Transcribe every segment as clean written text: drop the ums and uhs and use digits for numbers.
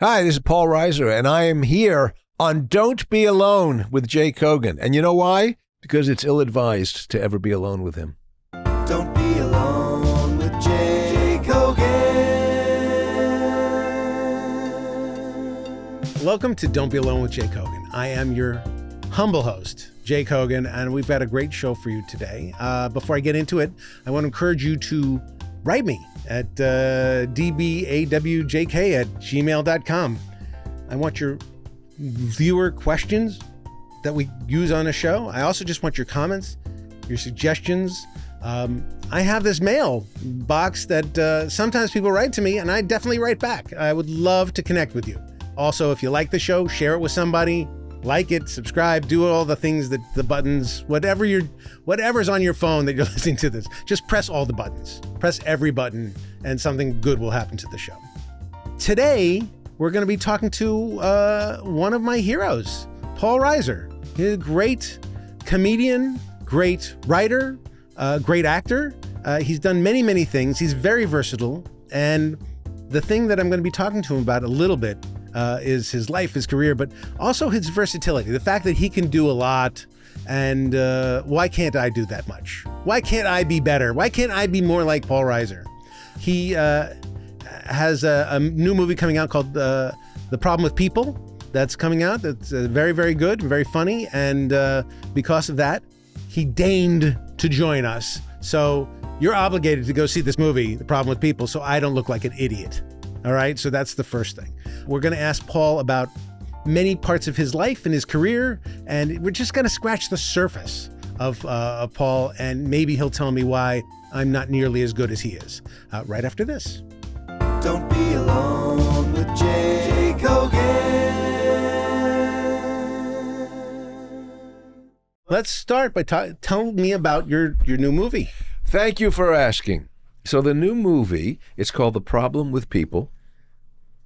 Hi, this is Paul Reiser, and I am here on Don't Be Alone with Jay Kogan. And you know why? Because it's ill-advised to ever be alone with him. Don't be alone with Jay Kogan. Welcome to Don't Be Alone with Jay Kogan. I am your humble host, Jay Kogan, and we've got a great show for you today. Before I get into it, I want to encourage you to write me at dbawjk@gmail.com. I want your viewer questions that we use on the show. I also just want your comments, your suggestions. I have this mail box that sometimes people write to me, and I definitely write back. I would love to connect with you. Also, if you like the show, share it with somebody. Like it, subscribe, do all the things that the buttons, whatever's on your phone that you're listening to this, just press all the buttons. Press every button and something good will happen to the show. Today, we're going to be talking to one of my heroes, Paul Reiser. He's a great comedian, great writer, great actor. He's done many, many things. He's very versatile. And the thing that I'm going to be talking to him about a little bit is his life, his career, but also his versatility. The fact that he can do a lot, and why can't I do that much? Why can't I be better? Why can't I be more like Paul Reiser? He has a new movie coming out called The Problem with People that's coming out. That's very, very good, very funny, and because of that, he deigned to join us. So you're obligated to go see this movie, The Problem with People, so I don't look like an idiot. All right, so that's the first thing. We're going to ask Paul about many parts of his life and his career, and we're just going to scratch the surface of Paul, and maybe he'll tell me why I'm not nearly as good as he is. Right after this. Don't be alone with Jay Kogan. Let's start by telling me about your new movie. Thank you for asking. So the new movie, it's called The Problem with People,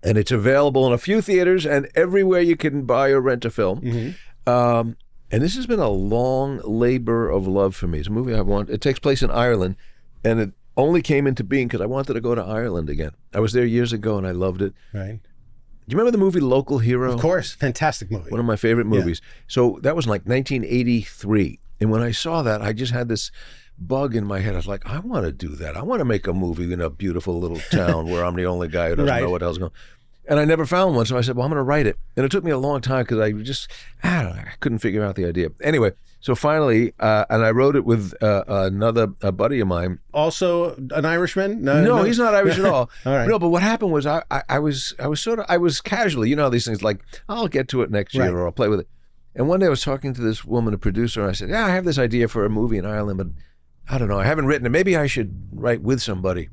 and it's available in a few theaters and everywhere you can buy or rent a film. Mm-hmm. And this has been a long labor of love for me. It's a movie it takes place in Ireland, and it only came into being because I wanted to go to Ireland again. I was there years ago and I loved it. Right. Do you remember the movie Local Hero? Of course, fantastic movie. One of my favorite movies. Yeah. So that was like 1983. And when I saw that, I just had this bug in my head. I was like, I want to do that. I want to make a movie in a beautiful little town where I'm the only guy who doesn't know what the hell's going on. And I never found one, so I said, well, I'm going to write it. And it took me a long time because I couldn't figure out the idea. Anyway, so finally, and I wrote it with a buddy of mine. Also an Irishman? No, he's not Irish at all. All right. No, but what happened was I was casually, you know, these things like, I'll get to it next year or I'll play with it. And one day I was talking to this woman, a producer, and I said, yeah, I have this idea for a movie in Ireland, but I don't know, I haven't written it. Maybe I should write with somebody.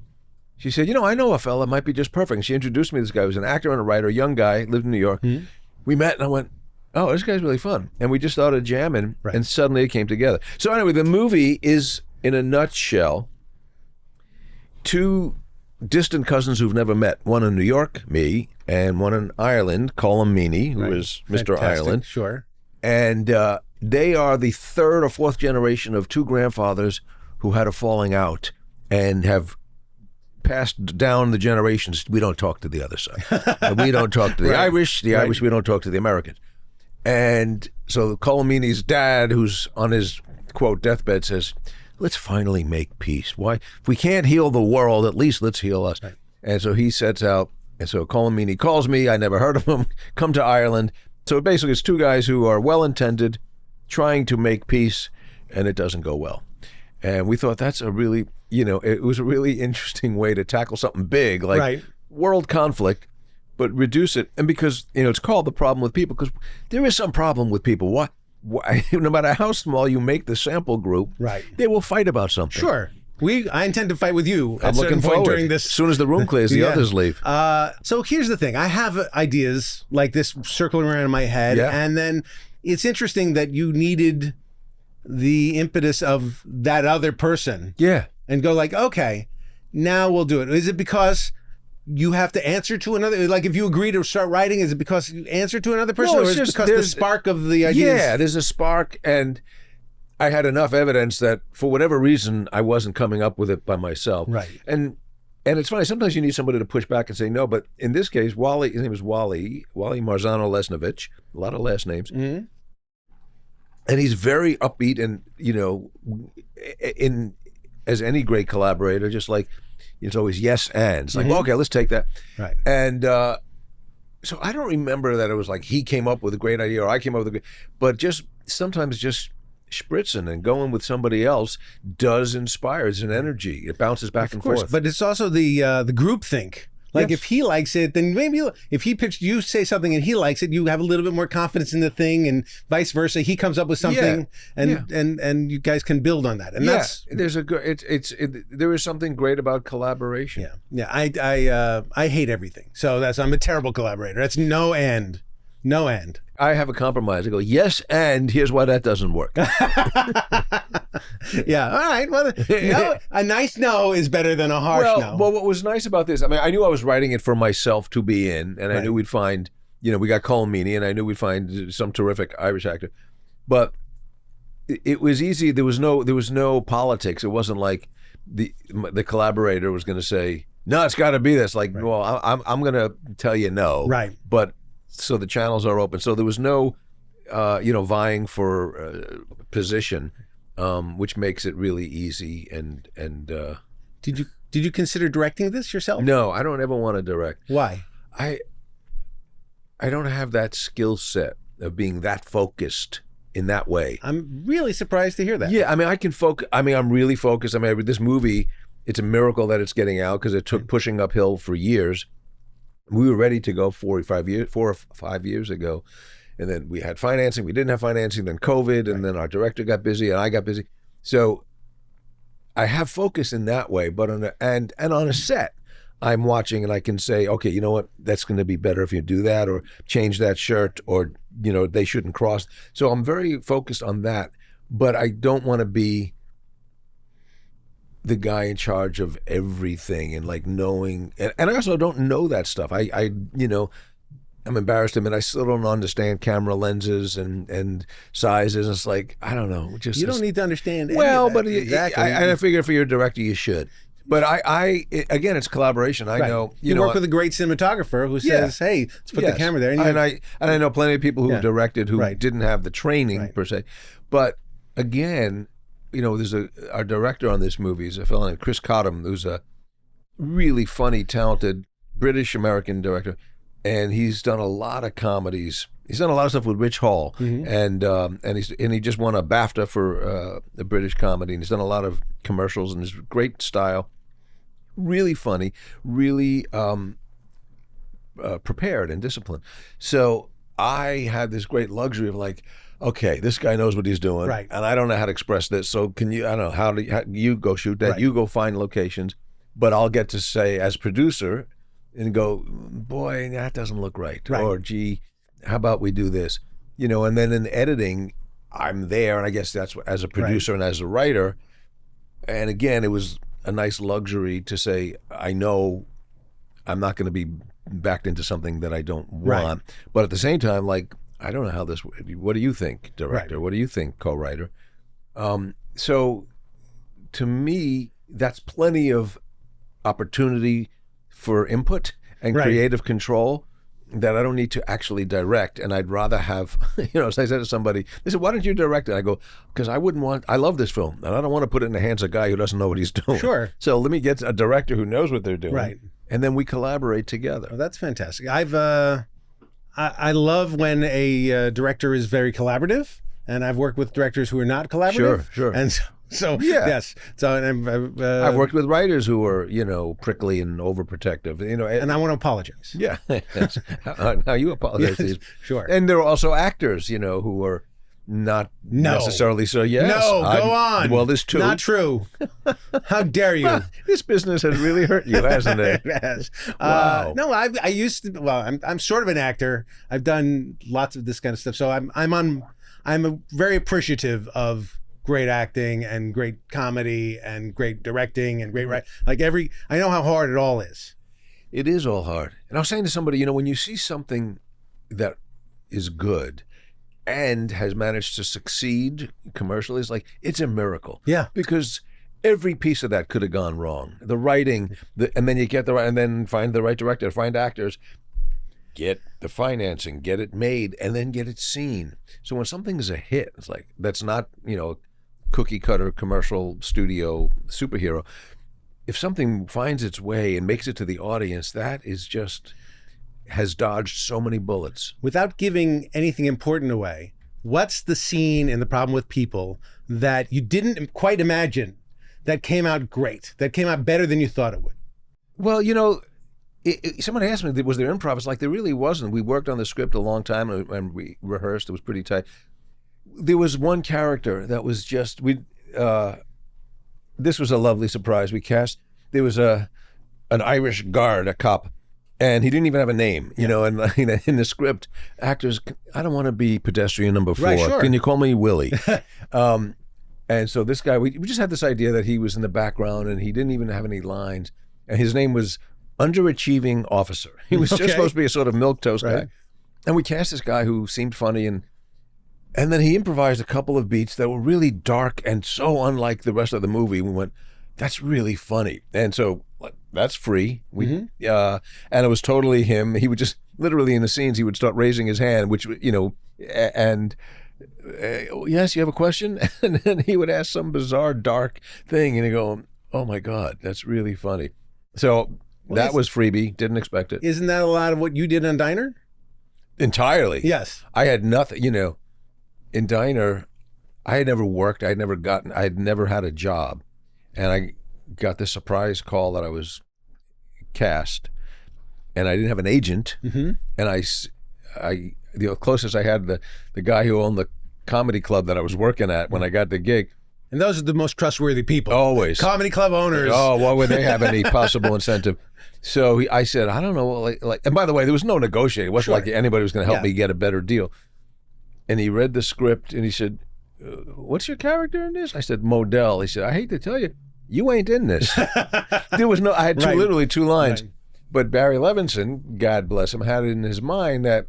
She said, you know, I know a fella, might be just perfect. And she introduced me to this guy who was an actor and a writer, a young guy, lived in New York. Mm-hmm. We met and I went, oh, this guy's really fun. And we just started jamming and suddenly it came together. So anyway, the movie is, in a nutshell, two distant cousins who've never met. One in New York, me, and one in Ireland, Colm Meaney, who is Mr. Ireland. Sure. And they are the third or fourth generation of two grandfathers who had a falling out and have passed down the generations. We don't talk to the other side. We don't talk to the Irish. The Irish, we don't talk to the Americans. And so Colm Meaney's dad, who's on his, quote, deathbed, says, let's finally make peace. Why? If we can't heal the world, at least let's heal us. Right. And so he sets out. And so Colm Meaney calls me. I never heard of him. Come to Ireland. So basically it's two guys who are well-intended, trying to make peace, and it doesn't go well. And we thought that's a really, it was a really interesting way to tackle something big, like world conflict, but reduce it. And because, it's called The Problem with People, because there is some problem with people. Why, no matter how small you make the sample group, they will fight about something. Sure. I intend to fight with you at some point during this. As soon as the room clears, the others leave. So here's the thing. I have ideas like this circling around in my head. Yeah. And then it's interesting that you needed the impetus of that other person. Yeah. And go like, okay, now we'll do it. Is it because you have to answer to another? Like if you agree to start writing, is it because you answer to another person, or is it because the spark of the ideas? Yeah, there's a spark, and I had enough evidence that for whatever reason I wasn't coming up with it by myself. Right. And And it's funny, sometimes you need somebody to push back and say no, but in this case, his name is Wally Marzano-Lesnovich, a lot of last names. Mm-hmm. And he's very upbeat and, as any great collaborator, just like, it's always yes and. It's like, well, okay, let's take that. Right. And so I don't remember that it was like he came up with a great idea or I came up with a great, but just sometimes just spritzing and going with somebody else does inspire. It's an energy. It bounces back and forth. But it's also the group think. Like Yes. if he likes it, then maybe if he pitched, you say something and he likes it, you have a little bit more confidence in the thing, and vice versa. He comes up with something, and you guys can build on that. And that's there's a good. There is something great about collaboration. yeah. I hate everything, so I'm a terrible collaborator. That's no end. I have a compromise. I go, yes, and here's why that doesn't work. Yeah. All right. Well, no, a nice no is better than a harsh no. Well, what was nice about this, I mean, I knew I was writing it for myself to be in, and I knew we'd find, we got Colm Meaney, and I knew we'd find some terrific Irish actor. But it was easy. There was no politics. It wasn't like the collaborator was going to say, no, it's got to be this. Like, well, I'm going to tell you no. Right. But so the channels are open. So there was no, vying for position, which makes it really easy. And Did you consider directing this yourself? no, I don't ever want to direct. Why? I don't have that skill set of being that focused in that way. I'm really surprised to hear that. Yeah, I mean, I can focus. I mean, I'm really focused. I mean, this movie, it's a miracle that it's getting out because it took pushing uphill for years. We were ready to go 4 or 5 years ago. And then we had financing. We didn't have financing. Then COVID. And then our director got busy and I got busy. So I have focus in that way. But on a set, I'm watching and I can say, okay, you know what? That's going to be better if you do that or change that shirt or, they shouldn't cross. So I'm very focused on that. But I don't want to be the guy in charge of everything and like knowing, and I also don't know that stuff. I'm embarrassed to admit I still don't understand camera lenses and sizes. It's like, I don't know. You don't need to understand any well, of that. but exactly. I figure for your director you should. But again, it's collaboration. I know you work with a great cinematographer who says, "Hey, let's put the camera there." And I know plenty of people who directed who didn't have the training per se. But again, there's our director on this movie is a fellow named Chris Cottam, who's a really funny, talented British-American director, and he's done a lot of comedies. He's done a lot of stuff with Rich Hall, and he just won a BAFTA for a British comedy, and he's done a lot of commercials, and his great style, really funny, really prepared and disciplined. So I had this great luxury of like, okay, this guy knows what he's doing, and I don't know how to express this. So can you? I don't know how you go shoot that. You go find locations, but I'll get to say as producer and go, boy, that doesn't look right. Or gee, how about we do this? And then in editing, I'm there, and I guess that's as a producer and as a writer. And again, it was a nice luxury to say, I know I'm not going to be backed into something that I don't want, but at the same time, like, I don't know how this. What do you think, director? What do you think, co-writer? So, to me, that's plenty of opportunity for input and creative control that I don't need to actually direct. And I'd rather have, as I said to somebody, they said, "Why don't you direct it?" I go, "Because I love this film, and I don't want to put it in the hands of a guy who doesn't know what he's doing. Sure. So let me get a director who knows what they're doing, Right. and then we collaborate together." Well, that's fantastic. I love when a director is very collaborative, and I've worked with directors who are not collaborative. Sure. And so yes. So I've worked with writers who are, prickly and overprotective, and I want to apologize. Yeah. Now you apologize. Yes, sure. And there are also actors, who are not necessarily so. Yes. No, go on. Well, this too. Not true. How dare you? This business has really hurt you, hasn't it? It has. Wow. No, I used to. Well, I'm sort of an actor. I've done lots of this kind of stuff. So I'm very appreciative of great acting and great comedy and great directing and great I know how hard it all is. It is all hard. And I was saying to somebody, when you see something that is good and has managed to succeed commercially, it's a miracle. Yeah. Because Every piece of that could have gone wrong. The writing, and then you get and then find the right director, find actors, get the financing, get it made, and then get it seen. So when something's a hit, it's like, that's not, cookie cutter commercial studio superhero. If something finds its way and makes it to the audience, that is just has dodged so many bullets. Without giving anything important away, what's the scene in The Problem with People that you didn't quite imagine that came out great, that came out better than you thought it would? Well, someone asked me, was there improv? It's like, there really wasn't. We worked on the script a long time and we rehearsed. It was pretty tight. There was one character that was just, this was a lovely surprise. We cast, there was an Irish guard, a cop, and he didn't even have a name, and in the script, actors, I don't want to be pedestrian number 4. Right, sure. Can you call me Willie? And so this guy, we just had this idea that he was in the background and he didn't even have any lines. And his name was Underachieving Officer. He was just supposed to be a sort of milquetoast guy. And we cast this guy who seemed funny, and then he improvised a couple of beats that were really dark and so unlike the rest of the movie. We went, that's really funny. And so that's free. And it was totally him. He would just, literally in the scenes, he would start raising his hand, which, and yes, you have a question? And then he would ask some bizarre, dark thing, and he'd go, oh my God, that's really funny. So that was freebie. Didn't expect it. Isn't that a lot of what you did on Diner? Entirely. Yes. I had nothing, in Diner, I had never worked. I had never had a job. And I got this surprise call that I was cast, and I didn't have an agent. And the closest I had, the guy who owned the comedy club that I was working at when I got the gig. And those are the most trustworthy people. Always. Comedy club owners. Oh, why would they have any possible incentive? So I said, I don't know. And by the way, there was no negotiating. It wasn't like anybody was going to help me get a better deal. And he read the script and he said, what's your character in this? I said, Modell. He said, I hate to tell you, you ain't in this. There was no, I had literally 2 lines. Right. But Barry Levinson, God bless him, had it in his mind that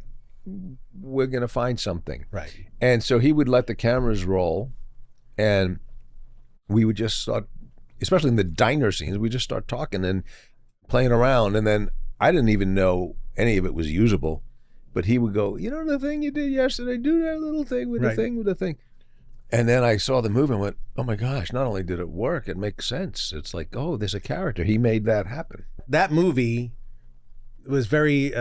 we're going to find something. Right. And so he would let the cameras roll, and we would just start, especially in the diner scenes, we just start talking and playing around. And then I didn't even know any of it was usable, but he would go, the thing you did yesterday, do that little thing with the thing with the thing. And then I saw the movie and went, oh my gosh, not only did it work, it makes sense. It's like, oh, there's a character. He made that happen. That movie was very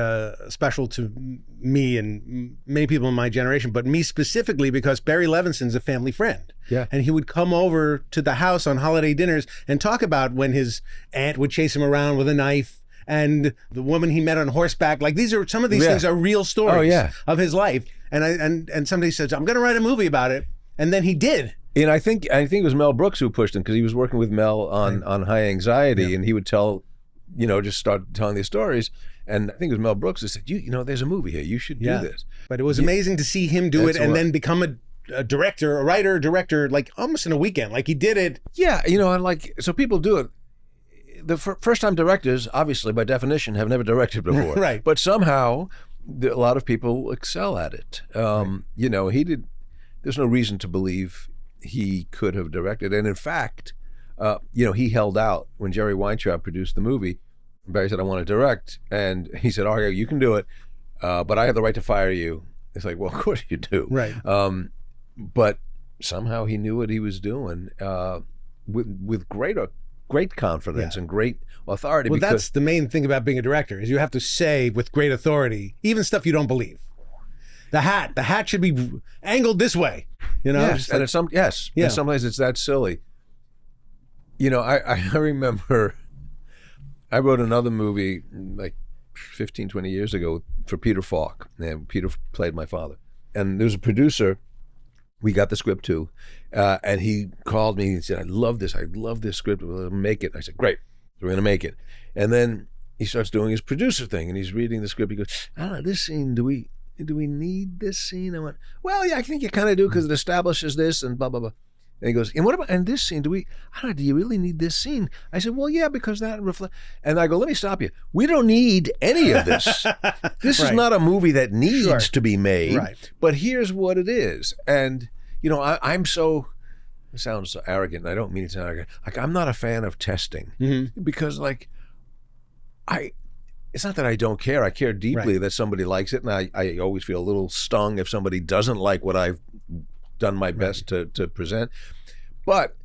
special to me and many people in my generation, but me specifically because Barry Levinson's a family friend. Yeah. And he would come over to the house on holiday dinners and talk about when his aunt would chase him around with a knife and the woman he met on horseback. Like some of these things are real stories of his life. And somebody says, I'm going to write a movie about it. And then he did. And I think it was Mel Brooks who pushed him, because he was working with Mel on High Anxiety, and he would just start telling these stories. And I think it was Mel Brooks who said, there's a movie here. You should do this. But it was amazing to see him do it and then become a director, a writer, director, like almost in a weekend. Like he did it. Yeah, so people do it. The first-time directors, obviously, by definition, have never directed before. Right. But somehow, a lot of people excel at it. He did. There's no reason to believe he could have directed. And in fact, he held out when Jerry Weintraub produced the movie. Barry said, I want to direct. And he said, oh, yeah, you can do it, but I have the right to fire you. It's like, well, of course you do. Right. But somehow he knew what he was doing with great confidence and great authority. Well, that's the main thing about being a director, is you have to say with great authority, even stuff you don't believe. The hat should be angled this way, Yes, and and sometimes it's that silly. I remember I wrote another movie like 15, 20 years ago for Peter Faulk, and Peter played my father. And there was a producer, we got the script too, and he called me and said, I love this script, we'll make it. I said, great, we're going to make it. And then he starts doing his producer thing, and he's reading the script. He goes, I don't know, this scene, do we need this scene? I went, well, yeah, I think you kind of do, because it establishes this and blah, blah, blah. And he goes, and what about, and this scene, do you really need this scene? I said, well, yeah, because that reflects. And I go, let me stop you. We don't need any of this. This is not a movie that needs to be made, but here's what it is. And, I'm so, it sounds so arrogant, and I don't mean it to sound arrogant. Like, I'm not a fan of testing because, like, it's not that I don't care. I care deeply that somebody likes it, and I always feel a little stung if somebody doesn't like what I've done my best to present. But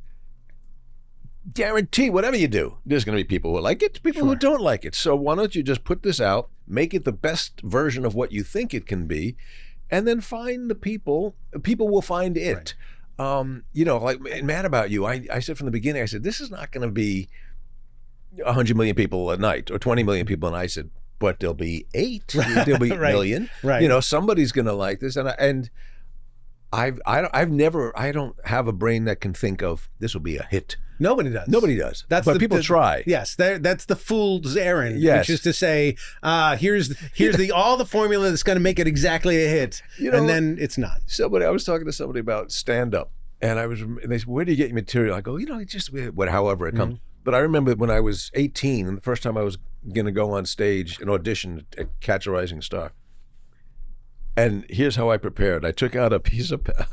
guarantee, whatever you do, there's going to be people who like it, people who don't like it. So why don't you just put this out, make it the best version of what you think it can be, and then find the people. People will find it. You know, like Mad About You, I said from the beginning, I said, this is not going to be 100 million people a night or 20 million people. And I said, but there'll be 8, there'll be a million. You know, somebody's going to like this. And I don't have a brain that can think of this will be a hit. Nobody does. Nobody does. But people try. Yes, that's the fool's errand. Yes. Which is to say, here's all the formula that's going to make it exactly a hit, you know, and then it's not. I was talking to somebody about stand-up, and they said, "Where do you get your material?" I go, "You know, it's just however it comes." But I remember when I was 18, and the first time I was going to go on stage and audition at Catch a Rising Star. And here's how I prepared. I took out a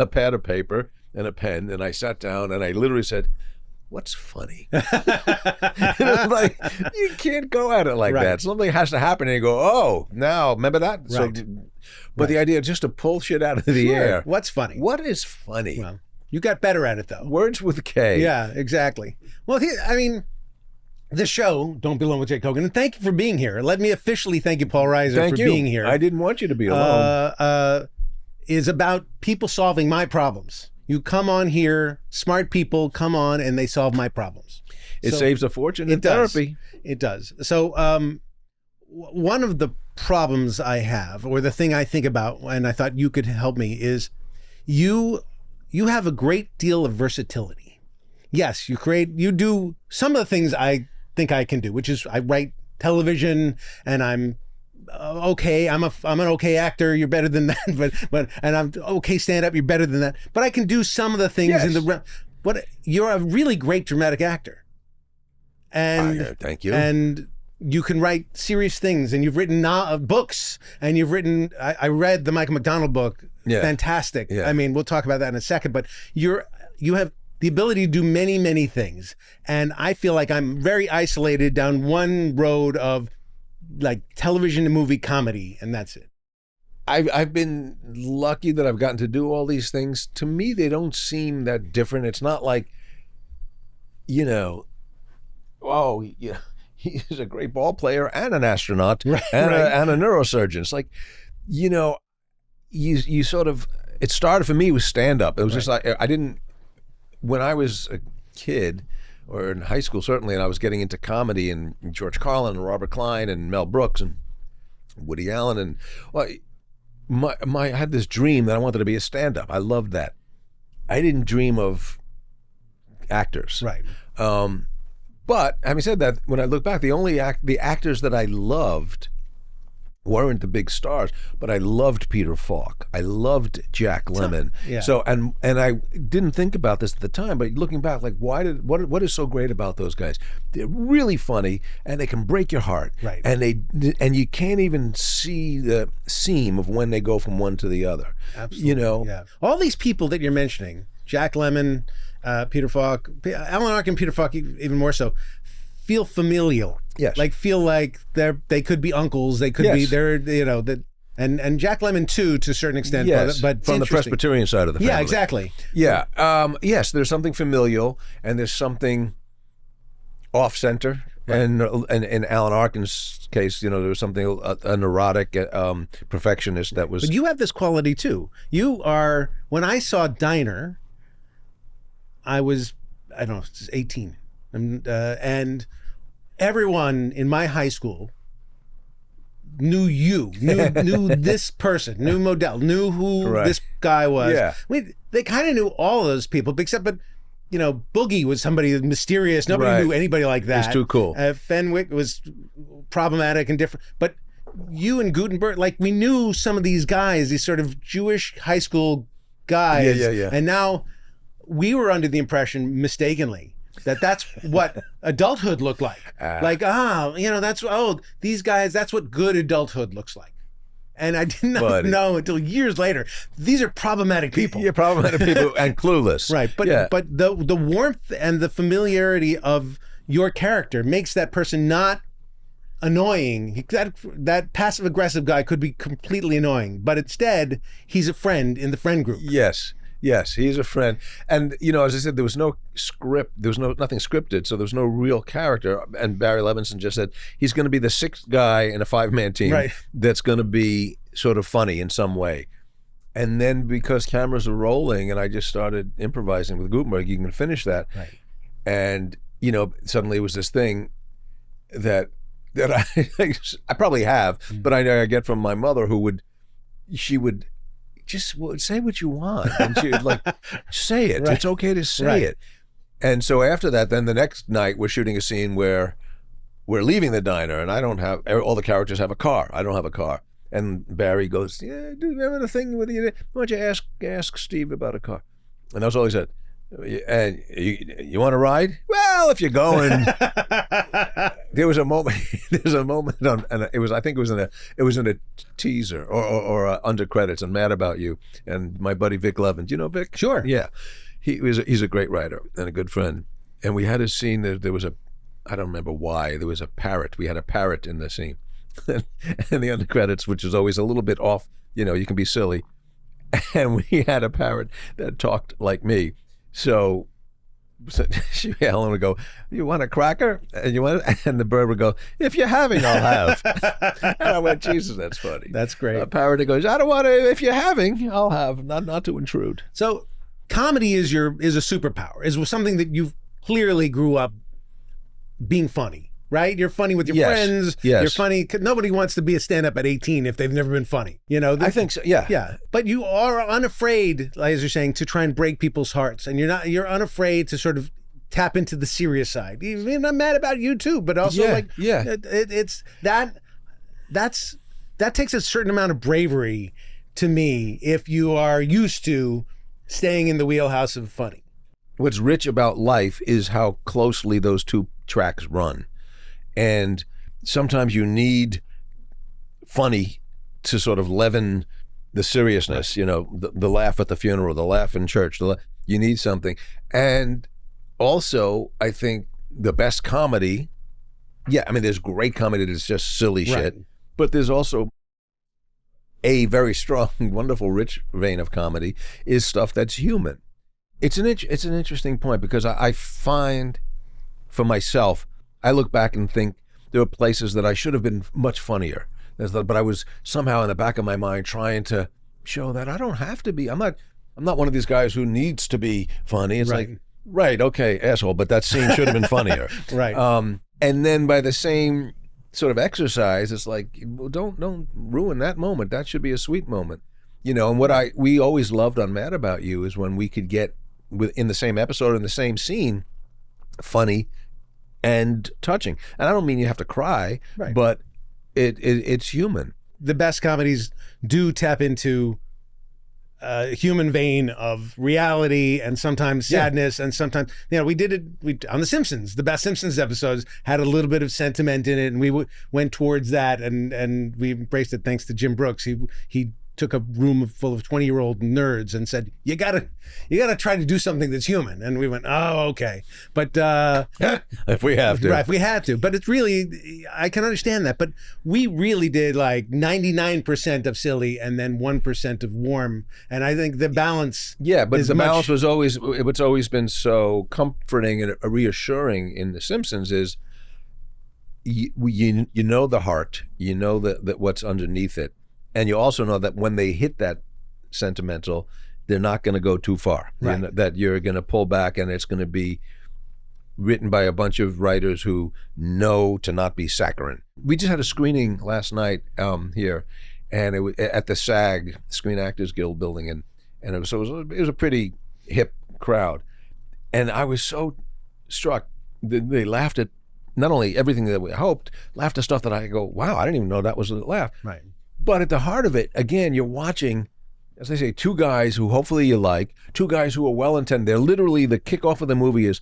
pad of paper and a pen, and I sat down, and I literally said, "What's funny?" Like, you can't go at it like that. Something has to happen, and you go, "Oh, now remember that?" So, but the idea just to pull shit out of the air. What's funny? What is funny? Well, you got better at it, though. Words with a K. Yeah, exactly. Well, I mean, the show, Don't Be Alone with Jake Hogan, and thank you for being here. Let me officially thank you, Paul Reiser, for being here. I didn't want you to be alone. Is about people solving my problems. You come on here, smart people come on, and they solve my problems. It saves a fortune in therapy. It does. So one of the problems I have, or the thing I think about, and I thought you could help me, is you have a great deal of versatility. Yes, you do some of the things I think I can do, which is I write television, and I'm okay. I'm an okay actor. You're better than that, and I'm okay stand-up. You're better than that. But I can do some of the things in the. You're a really great dramatic actor, and thank you. And you can write serious things, and you've written books, and you've written. I read the Michael McDonald book. Yeah. Fantastic. Yeah. I mean, we'll talk about that in a second. But you have the ability to do many, many things, and I feel like I'm very isolated down one road of like television and movie comedy, and that's it. I've been lucky that I've gotten to do all these things. To me, they don't seem that different. It's not like, you know, oh, yeah, he's a great ball player and an astronaut and a neurosurgeon. It's like, you know, you sort of, it started for me with stand-up. It was just like, when I was a kid, or in high school certainly, and I was getting into comedy, and George Carlin and Robert Klein and Mel Brooks and Woody Allen, and I had this dream that I wanted to be a stand-up. I loved that. I didn't dream of actors. Right. But having said that, when I look back, the actors that I loved weren't the big stars, but I loved Peter Faulk. I loved Jack Lemmon. Yeah. So and I didn't think about this at the time, but looking back, like what is so great about those guys? They're really funny, and they can break your heart. Right. And you can't even see the seam of when they go from one to the other. Absolutely. You know. Yeah. All these people that you're mentioning, Jack Lemmon, Peter Faulk, Alan Arkin, Peter Faulk, even more so, feel familial. Yes. Like feel like they could be uncles. They could be and Jack Lemmon too, to a certain extent. Yes. But from the Presbyterian side of the family. Yeah, exactly. Yeah. Yes, there's something familial, and there's something off-center. Right. And in Alan Arkin's case, you know, there was something a neurotic perfectionist that was. But you have this quality too. You are. When I saw Diner, I don't know, 18. And everyone in my high school knew this person, knew Modell, knew who this guy was. Yeah. They kind of knew all those people, but you know, Boogie was somebody mysterious. Nobody knew anybody like that. He's too cool. Fenwick was problematic and different. But you and Gutenberg, like, we knew some of these guys, these sort of Jewish high school guys. Yeah. And now we were under the impression, mistakenly, that's what adulthood looked like. Like, you know, these guys, that's what good adulthood looks like. And I did not Buddy. know until years later. These are problematic people. You're problematic people and clueless. Right. But yeah. but the warmth and the familiarity of your character makes that person not annoying. That passive aggressive guy could be completely annoying, but instead he's a friend in the friend group. Yes, he's a friend. And, you know, as I said, there was no script. There was nothing scripted, so there was no real character. And Barry Levinson just said he's going to be the sixth guy in a five-man team Right. that's going to be sort of funny in some way. And then because cameras are rolling and I just started improvising with Gutenberg, you can finish that. Right. And, you know, suddenly it was this thing that I probably have, but I get from my mother she would just say what you want. And she would like, say it. Right. It's okay to say Right. it. And so after that, then the next night we're shooting a scene where we're leaving the diner and I don't have, all the characters have a car. I don't have a car. And Barry goes, yeah, dude, remember the thing with you? Why don't you ask Steve about a car? And that's all he said. And you want to ride? Well, if you're going. There was a moment. There's a moment on, and it was. I think it was in a teaser or under credits on Mad About You. And my buddy Vic Levin. Do you know Vic? Sure. Yeah, he's a great writer and a good friend. And we had a scene. There was I don't remember why. There was a parrot. We had a parrot in the scene, and the under credits, which is always a little bit off. You know, you can be silly. And we had a parrot that talked like me. So Ellen would go, you want a cracker? And the bird would go, if you're having, I'll have. And I went, Jesus, that's funny. That's great. A parrot that goes, I don't want to, if you're having, I'll have, not to intrude. So comedy is a superpower. Is something that you clearly grew up being funny, right? You're funny with your Yes, friends. yes. You're funny. Nobody wants to be a stand-up at 18 if they've never been funny. You know, I think so, yeah. Yeah, but you are unafraid, as you're saying, to try and break people's hearts, and you're unafraid to sort of tap into the serious side. I mean, I'm mad about you too, but also it's that takes a certain amount of bravery to me if you are used to staying in the wheelhouse of funny. What's rich about life is how closely those two tracks run. And sometimes you need funny to sort of leaven the seriousness, you know, the laugh at the funeral, the laugh in church, you need something. And also, I think the best comedy, I mean, there's great comedy that's just silly shit, but there's also a very strong, wonderful, rich vein of comedy is stuff that's human. It's an interesting point because I find for myself, I look back and think there were places that I should have been much funnier, but I was somehow in the back of my mind trying to show that I don't have to be. I'm not one of these guys who needs to be funny. It's like, right, okay, asshole, but that scene should have been funnier. Right. And then by the same sort of exercise, it's like, well, don't ruin that moment. That should be a sweet moment, you know. And what we always loved on Mad About You is when we could get in the same episode, in the same scene, funny and touching. And I don't mean you have to cry, but it's human. The best comedies do tap into a human vein of reality and sometimes sadness, and sometimes, you know, we did it on The Simpsons. The best Simpsons episodes had a little bit of sentiment in it, and we went towards that, and we embraced it thanks to Jim Brooks. He took a room full of 20-year-old nerds and said, you gotta try to do something that's human. And we went, oh, okay. But if we have to. Right, if we had to. But it's really, I can understand that. But we really did like 99% of silly and then 1% of warm. And I think the balance but the balance was always, what's always been so comforting and reassuring in The Simpsons is you know the heart, you know that what's underneath it. And you also know that when they hit that sentimental, they're not going to go too far. Right. That you're going to pull back, and it's going to be written by a bunch of writers who know to not be saccharine. We just had a screening last night here, and it was at the SAG, Screen Actors Guild building, and it was a pretty hip crowd, and I was so struck. They laughed at not only everything that we hoped, laughed at stuff that I go, wow, I didn't even know that was a laugh. Right. But at the heart of it, again, you're watching, as I say, two guys who hopefully you like, two guys who are well-intended. They're literally, the kickoff of the movie is,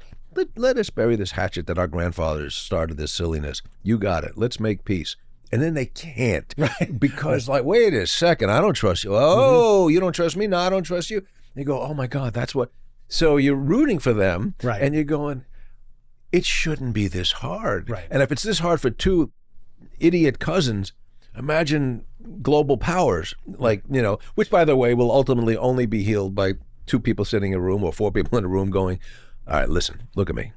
let us bury this hatchet that our grandfathers started this silliness. You got it. Let's make peace. and then they can't. Right. Because like, wait a second, I don't trust you. Oh, you don't trust me? No, I don't trust you. They go, oh my God, that's what. So you're rooting for them, Right. and you're going, it shouldn't be this hard. Right. And if it's this hard for two idiot cousins, imagine global powers, like, which by the way will ultimately only be healed by two people sitting in a room or four people in a room going, all right, listen, look at me.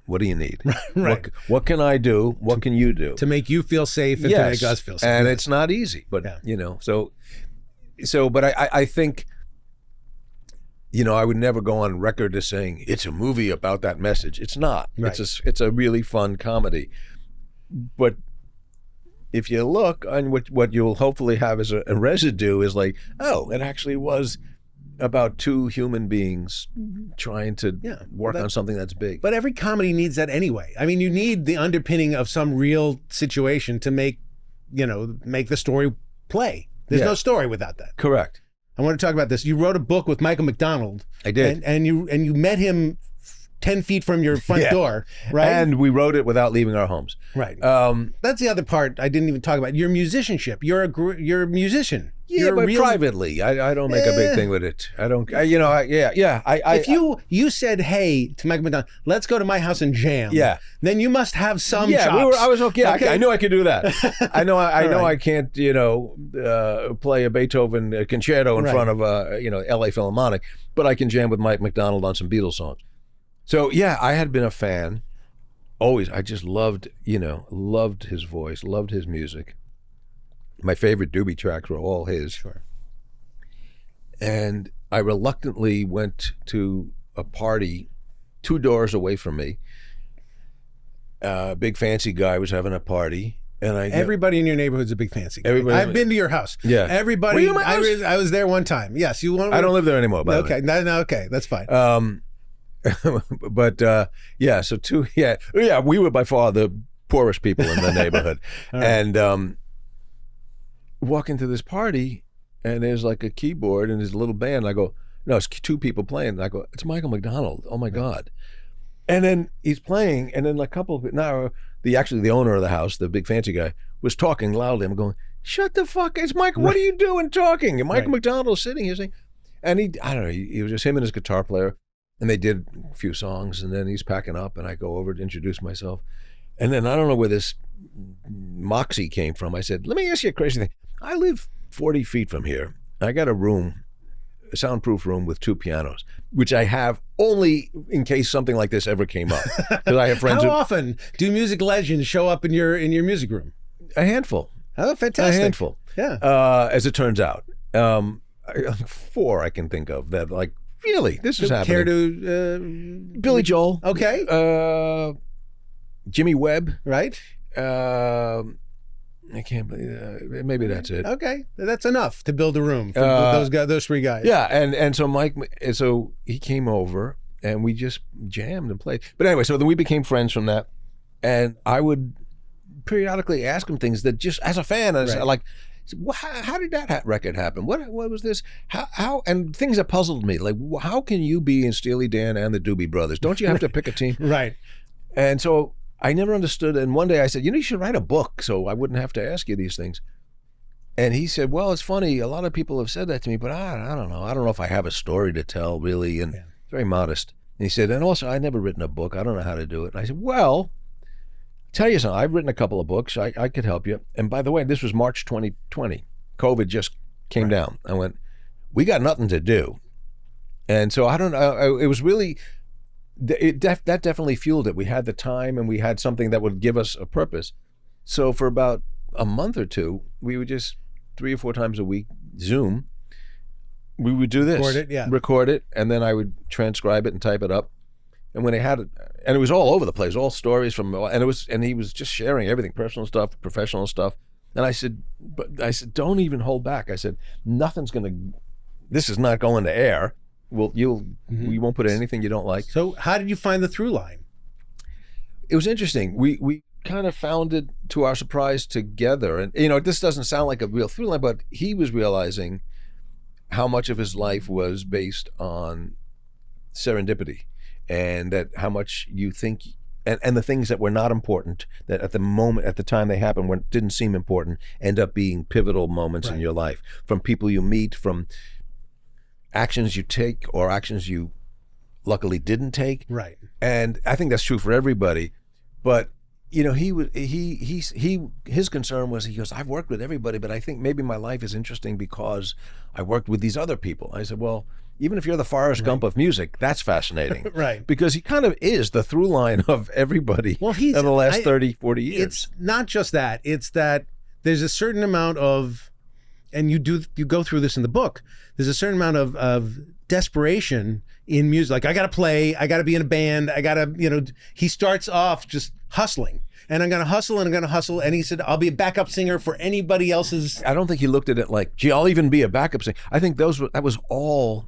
What do you need? Right. What can I do? What can you do? To make you feel safe and to make us feel safe. And it's not easy, but but I think, I would never go on record as saying it's a movie about that message. It's not. Right. It's a really fun comedy. But if you look, and what you'll hopefully have as a residue is like, oh, it actually was about two human beings trying to work on something that's big. But every comedy needs that anyway. I mean, you need the underpinning of some real situation to make the story play. There's no story without that. Correct. I want to talk about this. You wrote a book with Michael McDonald. I did. And you met him 10 feet from your front door, right? And we wrote it without leaving our homes. Right. That's the other part I didn't even talk about. Your musicianship. You're a musician. Yeah, You're but privately, I don't make a big thing with it. I don't. If you said, hey, to Michael McDonald, let's go to my house and jam. Yeah. Then you must have some chops. I was okay. I knew I could do that. I know right. I can't play a Beethoven concerto in front of L.A. Philharmonic, but I can jam with Mike McDonald on some Beatles songs. So yeah, I had been a fan. Always, I just loved his voice, loved his music. My favorite Doobie tracks were all his. Sure. And I reluctantly went to a party 2 doors away from me. A big fancy guy was having a party. And everybody in your neighborhood's a big fancy guy. I've been to your house. Yeah. Everybody. Were you in my house? I was there one time. Yes. You want? I don't live there anymore, by the way. Okay. No, okay. That's fine. But we were by far the poorest people in the neighborhood. Right. And walk into this party, and there's like a keyboard and there's a little band. I go, no, it's two people playing. And I go, it's Michael McDonald. Oh my God. And then he's playing, and then a couple of the owner of the house, the big fancy guy, was talking loudly. I'm going, shut the fuck, it's Michael. What are you doing talking? And Michael McDonald's sitting here saying, and he was just him and his guitar player, and they did a few songs, and then he's packing up, and I go over to introduce myself. And then I don't know where this moxie came from. I said, let me ask you a crazy thing. I live 40 feet from here. I got a soundproof room with 2 pianos, which I have only in case something like this ever came up. Because I have friends. How often do music legends show up in your music room? A handful. Oh, fantastic. A handful. Yeah. As it turns out. 4 I can think of that, like, really, this is happening. Care to... Billy Joel. Okay. Jimmy Webb. Right. I can't believe maybe that's it. Okay, that's enough to build a room for those 3 guys. Yeah, and so he came over and we just jammed and played. But anyway, so then we became friends from that, and I would periodically ask him things that just as a fan, like, how did that record happen? What was this? How and things that puzzled me, like how can you be in Steely Dan and the Doobie Brothers? Don't you have to pick a team? Right. And so I never understood. And one day I said, you should write a book so I wouldn't have to ask you these things. And he said, well, it's funny. A lot of people have said that to me, but I don't know. I don't know if I have a story to tell, really. And very modest. And he said, and also, I've never written a book. I don't know how to do it. And I said, well, tell you something. I've written a couple of books. I could help you. And by the way, this was March 2020. COVID just came down. I went, we got nothing to do. And so I don't know. It was really... that definitely fueled it. We had the time and we had something that would give us a purpose. So for about a month or two, we would just 3 or 4 times a week Zoom. We would do this, record it, and then I would transcribe it and type it up. And when they had it, and it was all over the place, all stories from, and he was just sharing everything, personal stuff, professional stuff. And I said, don't even hold back. I said, this is not going to air. Well, we won't put in anything you don't like. So how did you find the through line? It was interesting. We kind of found it, to our surprise, together. And, this doesn't sound like a real through line, but he was realizing how much of his life was based on serendipity, and that how much you think and the things that were not important, that at the time they happened, didn't seem important, end up being pivotal moments in your life. From people you meet, from actions you take or actions you luckily didn't take. Right. And I think that's true for everybody. But his concern was, he goes, I've worked with everybody, but I think maybe my life is interesting because I worked with these other people. I said, well, even if you're the Forrest Gump of music, that's fascinating. Right. Because he kind of is the through line of everybody in the last 30, 40 years. It's not just that. It's that there's a certain amount of, and you go through this in the book, there's a certain amount of desperation in music. Like, I got to play, I got to be in a band, I got to, he starts off just hustling. And I'm going to hustle and I'm going to hustle. And he said, I'll be a backup singer for anybody else's. I don't think he looked at it like, gee, I'll even be a backup singer. I think that was all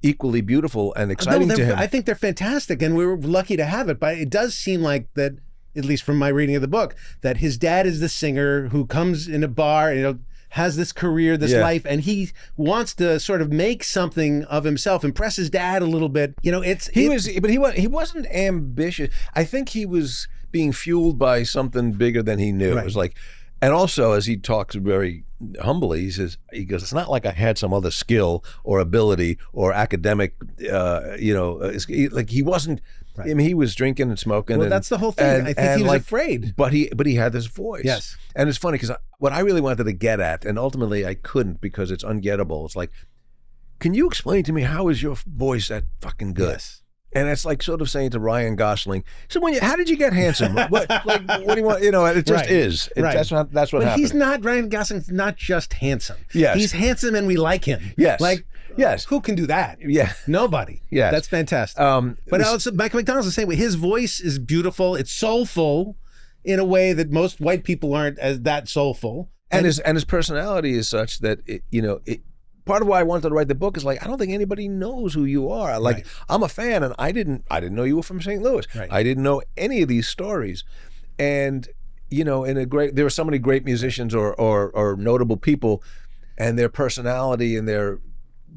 equally beautiful and exciting to him. I think they're fantastic, and we were lucky to have it. But it does seem like that, at least from my reading of the book, that his dad is the singer who comes in a bar and has this career, this life, and he wants to sort of make something of himself, impress his dad a little bit. He wasn't ambitious. I think he was being fueled by something bigger than he knew. Right. It was like, and also as he talks very humbly, he goes, it's not like I had some other skill or ability or academic, like he wasn't. Right. I mean, he was drinking and smoking. Well, that's the whole thing. I think he was afraid. But he had this voice. Yes. And it's funny because what I really wanted to get at, and ultimately I couldn't because it's ungettable. It's like, can you explain to me how is your voice that fucking good? Yes. And it's like sort of saying to Ryan Gosling, so how did you get handsome? What do you want? It just is. That's what but happened. He's not, Ryan Gosling's not just handsome. Yes. He's handsome and we like him. Yes. Yes. Who can do that? Yeah. Nobody. Yes. That's fantastic. But also, Michael McDonald's the same way. His voice is beautiful. It's soulful in a way that most white people aren't as that soulful. And his personality is such that, part of why I wanted to write the book is like, I don't think anybody knows who you are. Like, I'm a fan, and I didn't know you were from St. Louis. Right. I didn't know any of these stories. And, there are so many great musicians or notable people, and their personality and their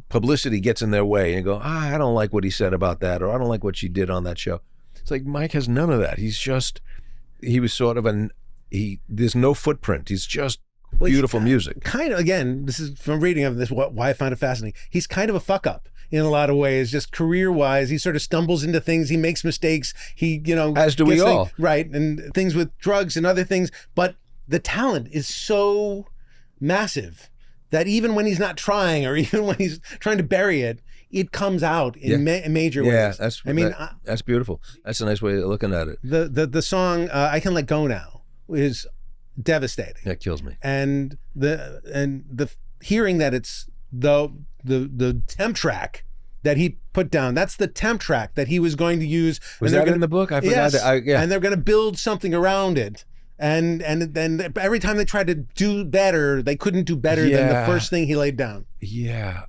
publicity gets in their way, and you go, I don't like what he said about that, or I don't like what she did on that show. It's like, Mike has none of that. He was sort of there's no footprint. He's just beautiful music. Kind of, again, this is from reading of this, why I find it fascinating. He's kind of a fuck up in a lot of ways, just career-wise. He sort of stumbles into things. He makes mistakes. He, as do we all. Right, and things with drugs and other things. But the talent is so massive that even when he's not trying, or even when he's trying to bury it, it comes out in major ways. Yeah, that's beautiful. That's a nice way of looking at it. The song "I Can Let Go Now" is devastating. That kills me. And the hearing that it's the temp track that he put down, that's the temp track that he was going to use. Was that in the book? I forgot. Yes, and they're going to build something around it. And then every time they tried to do better, they couldn't do better than the first thing he laid down. Yeah.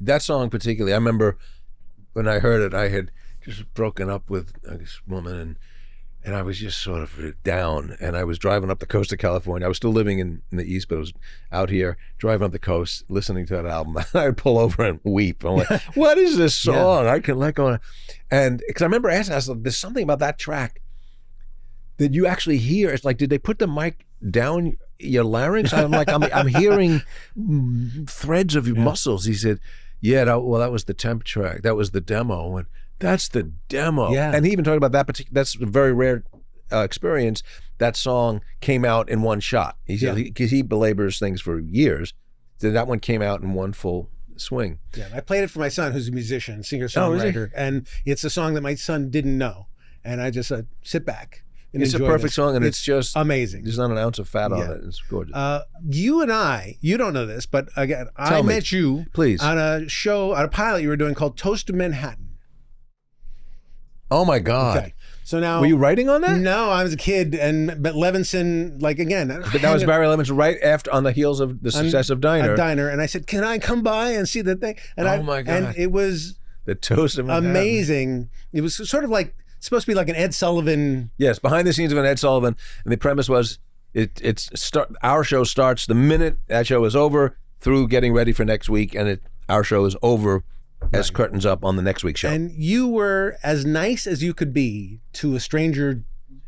That song particularly, I remember when I heard it, I had just broken up with this woman, and I was just sort of down, and I was driving up the coast of California. I was still living in the East, but I was out here driving up the coast, listening to that album. I'd pull over and weep. I'm like, what is this song? I Can Let Go. And because I remember asking, I was like, there's something about that track that you actually hear. It's like, did they put the mic down your larynx? I'm like, I'm hearing threads of your muscles. He said, that was the temp track. That was the demo. And that's the demo. Yeah. And he even talked about that particular, that's a very rare experience. That song came out in one shot. He said, because he belabors things for years. So that one came out in one full swing. Yeah, I played it for my son, who's a musician, singer-songwriter. And it's a song that my son didn't know. And I just said, sit back. It's a perfect song, and it's just amazing. There's not an ounce of fat on it. It's gorgeous. You and I, you don't know this, but again, I met you on a show, on a pilot you were doing called Toast to Manhattan. Oh my God. Okay. So now, were you writing on that? No, I was a kid, but Levinson, But that was Barry Levinson right after, on the heels of the success of Diner. And I said, can I come by and see the thing? And my God. And it was the Toast of Manhattan. Amazing. It was sort of like, supposed to be like an Ed Sullivan. Yes, behind the scenes of an Ed Sullivan. And the premise was our show starts the minute that show is over through getting ready for next week, and our show is over as curtains up on the next week's show. And you were as nice as you could be to a stranger,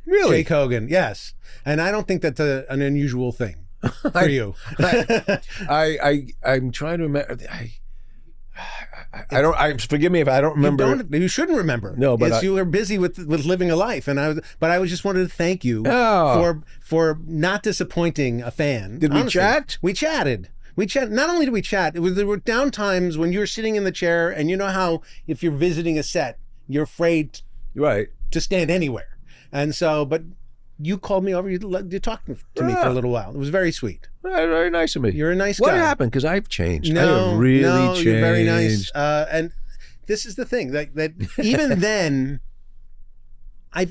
Really? Jake Hogan. Yes. And I don't think that's an unusual thing for you. I'm trying to remember. I don't. Forgive me if I don't remember. You shouldn't remember. No, but you were busy with living a life, and I was just wanted to thank you for not disappointing a fan. Did we chat? We chatted. Not only did we chat, there were down times when you're sitting in the chair, and you know how if you're visiting a set, you're afraid to stand anywhere, and so but. You called me over. You talked to me for a little while. It was very sweet. Very nice of me. You're a nice guy. What happened? Because I've changed. No, I have really changed. You're very nice. And this is the thing that even then, I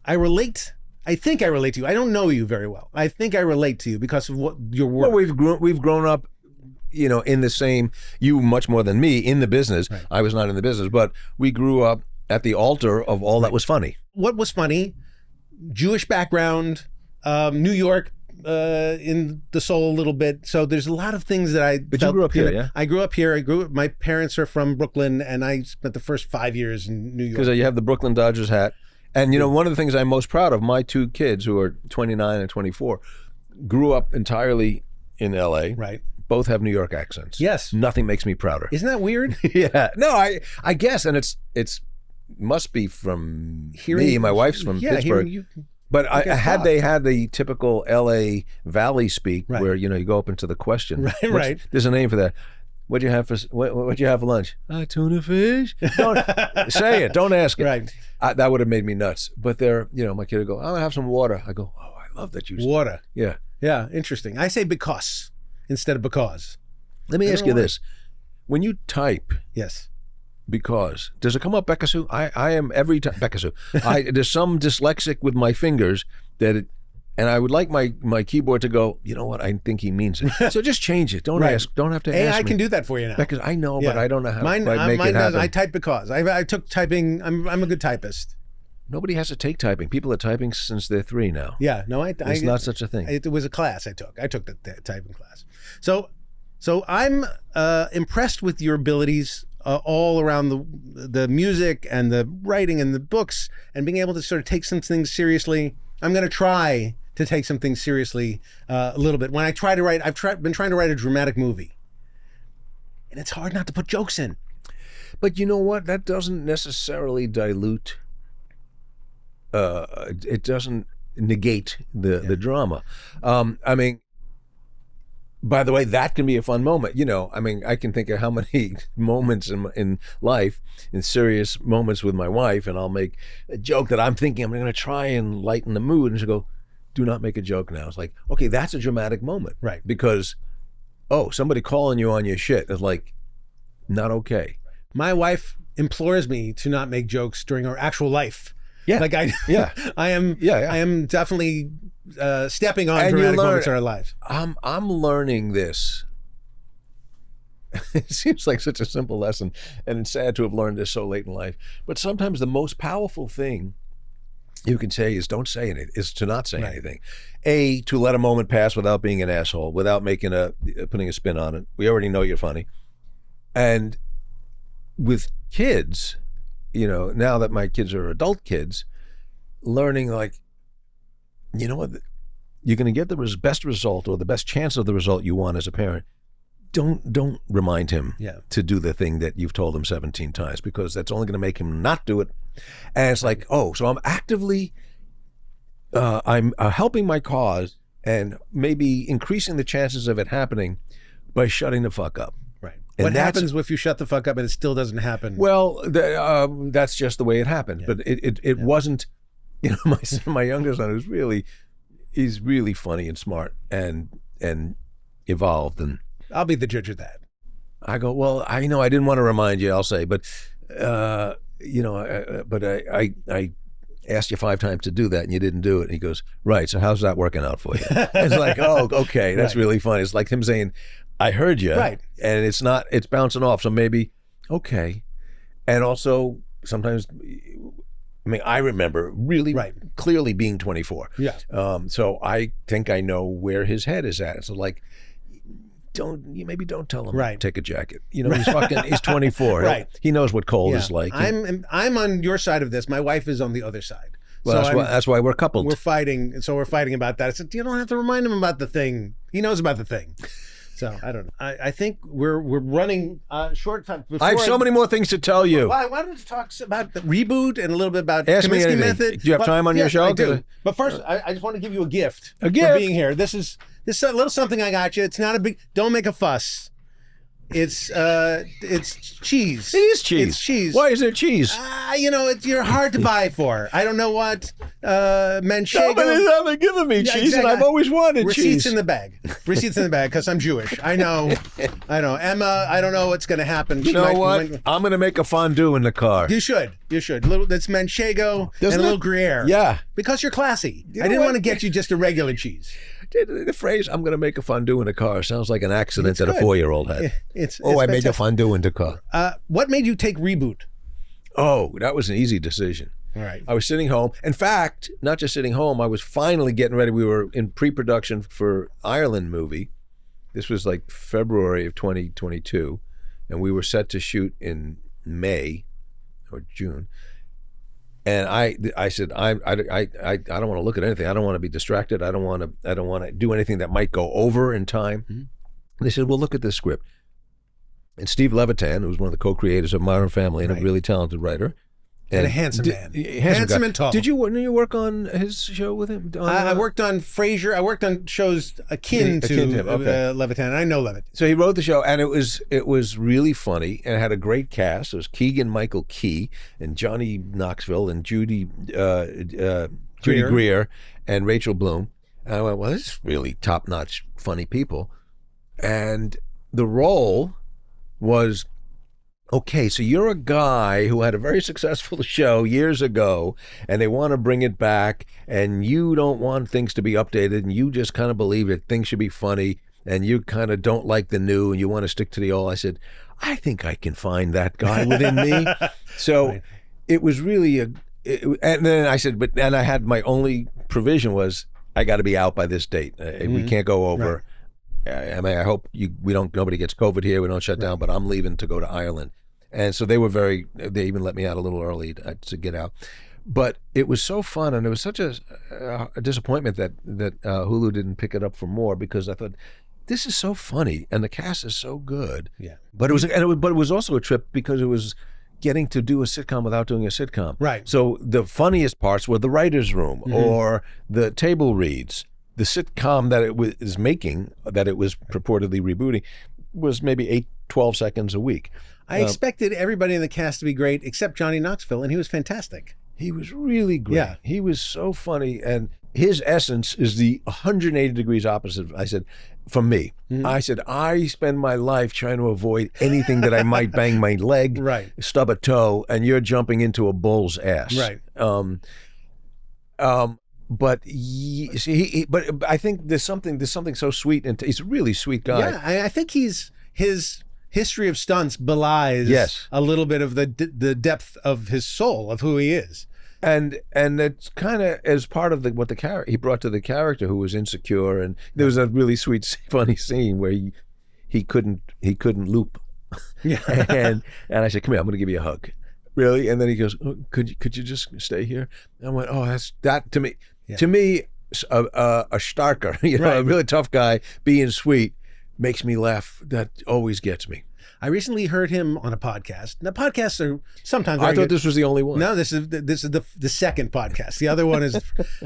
relate. I think I relate to you. I don't know you very well. I think I relate to you because of what your work. Well, we've grown up, in the same. You much more than me in the business. Right. I was not in the business, but we grew up at the altar of all that was funny. What was funny? Jewish background, New York in the soul a little bit. So there's a lot of things that I. But you grew up here, yeah? I grew up here. My parents are from Brooklyn, and I spent the first 5 years in New York. Because you have the Brooklyn Dodgers hat, and one of the things I'm most proud of, my two kids who are 29 and 24, grew up entirely in L.A. Right. Both have New York accents. Yes. Nothing makes me prouder. Isn't that weird? Yeah. No, I guess, and it's. Must be from me. My wife's from Pittsburgh. But they had the typical L.A. Valley speak, where you go up into the question. Right. There's a name for that. What'd you have for lunch? Tuna fish. Don't say it. Don't ask it. Right. That would have made me nuts. But my kid would go, "I'll have some water." I go, "Oh, I love that you say water." Yeah. Yeah. Interesting. I say because instead of because. Let me ask you this: when you type, yes. Because does it come up Bekasoo? I am every time Bekasoo. There's some dyslexic with my fingers and I would like my keyboard to go. You know what? I think he means it. So just change it. Don't ask. Don't have to ask. I can do that for you now. Because I know, but I don't know how to make it happen. I type because I took typing. I'm a good typist. Nobody has to take typing. People are typing since they're 3 now. Yeah. No, it's not such a thing. It was a class I took. I took the typing class. So I'm impressed with your abilities. All around the music and the writing and the books and being able to sort of take some things seriously. I'm going to try to take some things seriously a little bit. When I try to write, been trying to write a dramatic movie, and it's hard not to put jokes in. But you know what? That doesn't necessarily dilute. It doesn't negate the drama. I mean. By the way, that can be a fun moment. I can think of how many moments in life, in serious moments with my wife, and I'll make a joke that I'm thinking I'm going to try and lighten the mood, and she'll go, "Do not make a joke now." It's like, okay, that's a dramatic moment, right? Because, somebody calling you on your shit is like, not okay. My wife implores me to not make jokes during our actual life. Yeah, I am definitely stepping on dramatic moments in our lives. I'm learning this. It seems like such a simple lesson, and it's sad to have learned this so late in life. But sometimes the most powerful thing you can say is don't say anything, is to not say anything. To let a moment pass without being an asshole, without putting a spin on it. We already know you're funny. And with kids, now that my kids are adult kids, learning like, you know what, you're going to get the best result or the best chance of the result you want as a parent. Don't remind him to do the thing that you've told him 17 times, because that's only going to make him not do it. And it's like, so I'm actively, I'm helping my cause and maybe increasing the chances of it happening by shutting the fuck up. Right. And what happens if you shut the fuck up and it still doesn't happen? Well, that's just the way it happened. Yeah. But it wasn't. My younger son he's really funny and smart and evolved, and I'll be the judge of that. I go, well, I didn't want to remind you, I'll say, but but I asked you 5 times to do that and you didn't do it. And he goes, right, so how's that working out for you? It's like, oh, okay, that's really funny. It's like him saying, I heard you, right? And it's bouncing off, so maybe, okay. And also sometimes, I remember really clearly being 24. Yeah. So I think I know where his head is at. So like, maybe don't tell him Right. to take a jacket. You know, he's 24. Right. He knows what cold Yeah. is like. I'm on your side of this. My wife is on the other side. Well, So that's why we're coupled. we're fighting. So we're fighting about that. I said, you don't have to remind him about the thing. He knows about the thing. So I don't know. I think we're running short time. I have so many more things to tell you. Well, I wanted to talk about the reboot and a little bit about Ask me Kaminsky anything. method. Do you have time on your show? I do. But first, I just want to give you a gift. A gift? For being here. This is a little something I got you. It's not a big. Don't make a fuss. It's cheese. It is cheese. It's cheese. Why is there cheese? You're hard to buy for. I don't know what Manchego. Nobody's ever given me Yeah, cheese, exactly. and I've always wanted Receipts cheese. in the bag. Receipts in the bag because I'm Jewish. I know. Emma, I don't know what's going to happen. You know what? I'm going to make a fondue in the car. You should. That's Manchego and Doesn't a little it? Gruyere. Yeah. Because you're classy. You I know didn't what? want to get you just a regular cheese. The phrase "I'm going to make a fondue in the car" sounds like an accident It's that a good. 4-year-old had. It's I made a fantastic. fondue in the car. What made you take Reboot? Oh, that was an easy decision. All right. I was sitting home. In fact, not just sitting home, I was finally getting ready. We were in pre-production for Ireland movie. This was like February of 2022, and we were set to shoot in May or June. And I said, I don't want to look at anything. I don't want to be distracted. I don't want to do anything that might go over in time. Mm-hmm. They said, well, look at this script. And Steve Levitan, who was one of the co-creators of Modern Family and Right. a really talented writer. And a handsome man. Handsome guy. and tall. Did you work on his show with him? I worked on Frasier. I worked on shows akin to him, okay. Levitan. I know Levitan. So he wrote the show, and it was really funny, and it had a great cast. It was Keegan Michael Key and Johnny Knoxville and Judy Greer and Rachel Bloom. And I went, well, this is really top-notch, funny people. And the role was, okay, so you're a guy who had a very successful show years ago, and they want to bring it back, and you don't want things to be updated, and you just kind of believe that things should be funny, and you kind of don't like the new, and you want to stick to the old. I said, I think I can find that guy within me. So Right. it was really and then I said, and I had my only provision was, I got to be out by this date. We can't go over. I mean, I hope nobody gets COVID here. We don't shut down, but I'm leaving to go to Ireland. And so they even let me out a little early to get out. But it was so fun, and it was such a disappointment that Hulu didn't pick it up for more, because I thought, this is so funny, and the cast is so good. Yeah. But it was also a trip because it was getting to do a sitcom without doing a sitcom. Right. So the funniest parts were the writer's room or the table reads. The sitcom that it was making, that it was purportedly rebooting, was maybe 12 seconds a week. I expected everybody in the cast to be great except Johnny Knoxville, and he was fantastic. He was really great. Yeah. He was so funny, and his essence is the 180 degrees opposite. I said, from me, I said, I spend my life trying to avoid anything that I might bang my leg, Right. stub a toe, and you're jumping into a bull's ass. Right. But but I think there's something so sweet, and he's a really sweet guy. Yeah, I think his history of stunts belies Yes. a little bit of the depth of his soul, of who he is. And it's kind of as part of what the character he brought to the character, who was insecure, and there was a really sweet, funny scene where he couldn't loop, Yeah. and I said, "Come here, I'm going to give you a hug." Really? And then he goes, oh, "Could you just stay here?" And I went, "Oh, that to me." Yeah. To me, a starker, Right. a really tough guy being sweet makes me laugh. That always gets me. I recently heard him on a podcast. Now, podcasts are sometimes I very thought good. this was the only one. No, this is the second podcast. The other one is,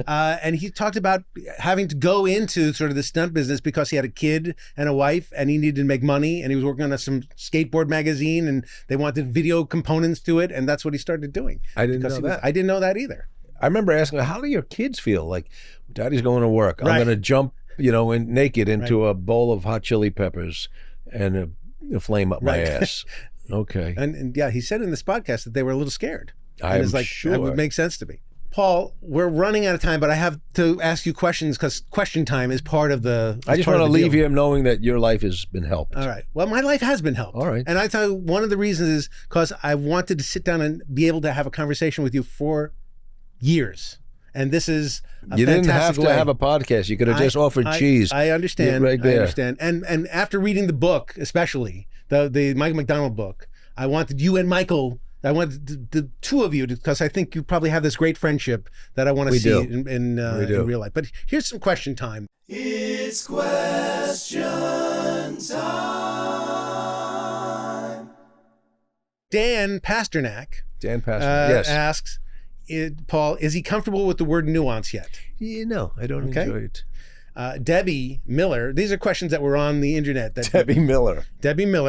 and he talked about having to go into sort of the stunt business because he had a kid and a wife, and he needed to make money, and he was working on some skateboard magazine, and they wanted video components to it, and that's what he started doing. I didn't Because know that. I didn't know that either. I remember asking, how do your kids feel? Like, Daddy's going to work. I'm Right. going to jump, naked into a bowl of hot chili peppers and a flame up my Right. ass. Okay. And yeah, he said in this podcast that they were a little scared. I'm And it's like, sure. that would make sense to me. Paul, we're running out of time, but I have to ask you questions because question time is part of the. I just want to leave here knowing that your life has been helped. All right. Well, my life has been helped. All right. And I tell you, one of the reasons is because I wanted to sit down and be able to have a conversation with you for years. And this is a You didn't have fantastic to way. have a podcast. You could have just offered cheese. I understand. Yeah, right there. I understand. And after reading the book, especially the Michael McDonald book, I wanted you and Michael. I wanted the two of you because I think you probably have this great friendship that I want to see in real life. But here's some question time. It's question time. Dan Pasternak Yes. asks, Paul, is he comfortable with the word nuance yet? No, I don't enjoy it. Debbie Miller, these are questions that were on the internet. Debbie Miller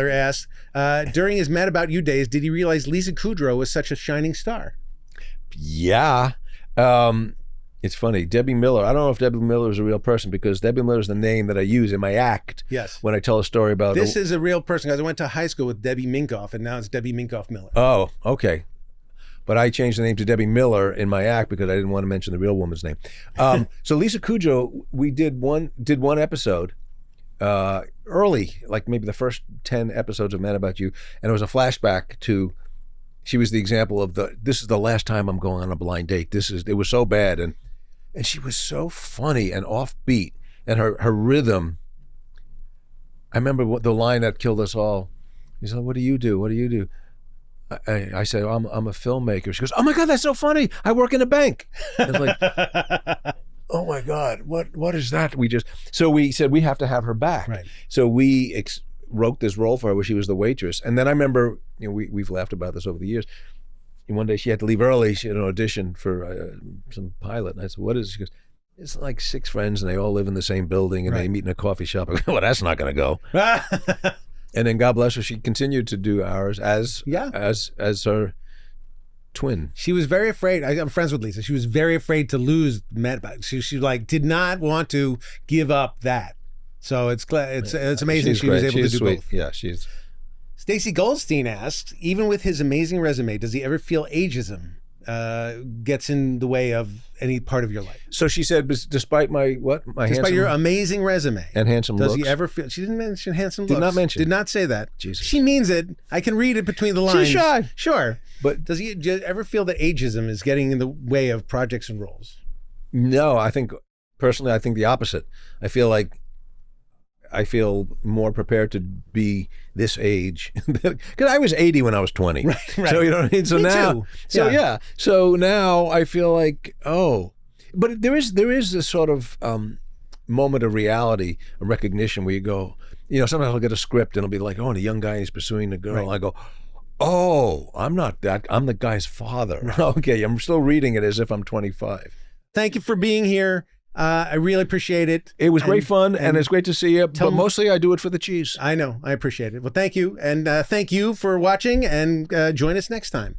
asks, during his Mad About You days, did he realize Lisa Kudrow was such a shining star? Yeah. It's funny. Debbie Miller. I don't know if Debbie Miller is a real person because Debbie Miller is the name that I use in my act. Yes. When I tell a story about this is a real person because I went to high school with Debbie Minkoff and now it's Debbie Minkoff Miller. Oh, okay. But I changed the name to Debbie Miller in my act because I didn't want to mention the real woman's name. So Lisa Kudrow, we did one episode early, like maybe the first 10 episodes of Mad About You, and it was a flashback to. She was the example of this is the last time I'm going on a blind date. It was so bad, and she was so funny and offbeat, and her rhythm. I remember the line that killed us all. He said, "What do you do? What do you do?" I said, I'm a filmmaker. She goes, "Oh my God, that's so funny. I work in a bank." I was like, "Oh my God, what is that?" So we said we have to have her back. Right. So we wrote this role for her where she was the waitress. And then I remember, we've laughed about this over the years. And one day she had to leave early. She had an audition for some pilot. And I said, "What is it?" She goes, "It's like 6 friends and they all live in the same building and they meet in a coffee shop." I go, "Well, that's not going to go." And then God bless her, she continued to do ours as her twin. She was very afraid. I'm friends with Lisa. She was very afraid to lose Matt. She like did not want to give up that. So it's amazing she was able to do sweet. both. Yeah, she's. Stacy Goldstein asks, even with his amazing resume, does he ever feel ageism gets in the way of any part of your life? So she said, despite despite your amazing resume and handsome looks, does he ever feel? She didn't mention handsome looks. Did not mention. Did not say that. Jesus. She means it. I can read it between the lines. She's shy. Sure. But does he ever feel that ageism is getting in the way of projects and roles? No, I think the opposite. I feel more prepared to be this age because I was 80 when I was 20. Right. So you know what I mean. So Me now, too. so Yeah. so now I feel like but there is this sort of moment of reality, a recognition where you go, sometimes I'll get a script and it'll be like, and a young guy is pursuing a girl. Right. I go, I'm not that. I'm the guy's father. Right. Okay, I'm still reading it as if I'm 25. Thank you for being here. I really appreciate it. It was great fun, and it's great to see you. But mostly, I do it for the cheese. I know. I appreciate it. Well, thank you. And thank you for watching, and join us next time.